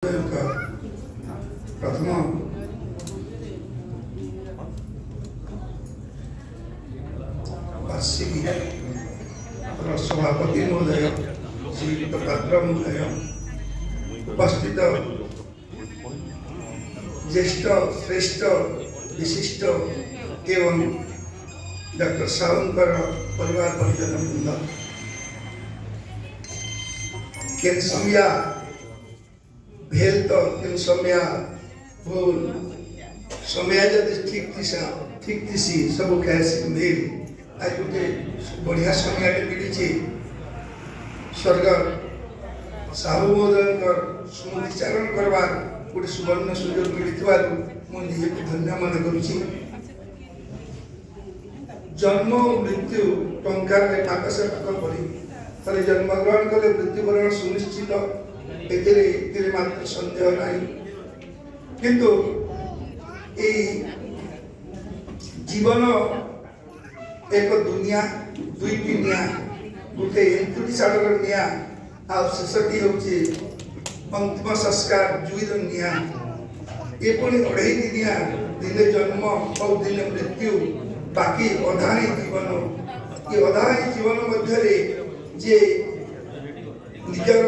प्रथम वार्षिकी सभापति महोदय श्रीयुक्त पात्र महोदय उपस्थित ज्येष्ठ श्रेष्ठ विशिष्ट एवं डॉक्टर सावंकर परिवार परिजन वृंद केन समया भेल तो केन समया भूल समय जब ठीक थी सब कैसे मेल आज गोटे बढ़िया समय मिली स्वर्ग साहू महोदय स्मृतिचारण करवार गोटे सुवर्ण सुजोग मिली मुझे धन्य मन करुच्ची। जन्म मृत्यु टंकार पाकसे पाक पड़ी थे जन्म ग्रहण कले मृत्युवरण सुनिश्चित एतिरे मात्र संदेह नहीं किंतु ए जीवन एक दुनिया दुईटी निया गोटे एंतुड़ी सागर निया आ शेषटी होची अंतिम संस्कार जुईर निया ये पुणी अढ़ई दिनिया दिने जन्म और दिने मृत्यु बाकी अधाई जीवन ये अधाई जीवन मध्य जे निजर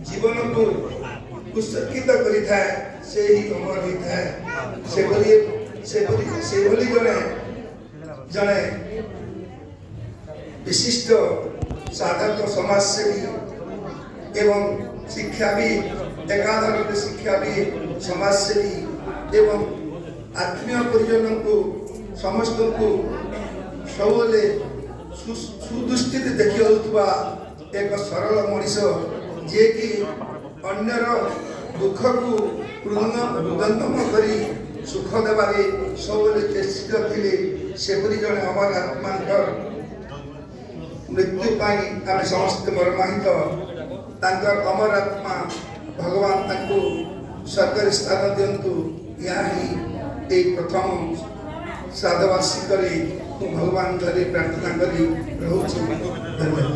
जीवन को उत्सर्गित करिथा से ही अमर होता है से भली जने विशिष्ट साधक समाजसेवी एवं शिक्षाविद एकाधार शिक्षाविद समाजसेवी एवं आत्मीय परिजन को समस्त को सबले सुदृष्टि देखी होता एक सरल मनीष जे कि अन्यर दुख को हृदयंगम करी सुख देवारे सबले चेष्टित थे सेपरी जड़े अमर आत्मा मृत्यु पाई आम समस्त मर्माहित तांकर अमर आत्मा भगवान तांको सरकारी स्थान दिंतु या ही प्रथम श्राद्धवार्षिक भगवान घरे प्रार्थना करी रहूँ। धन्यवाद।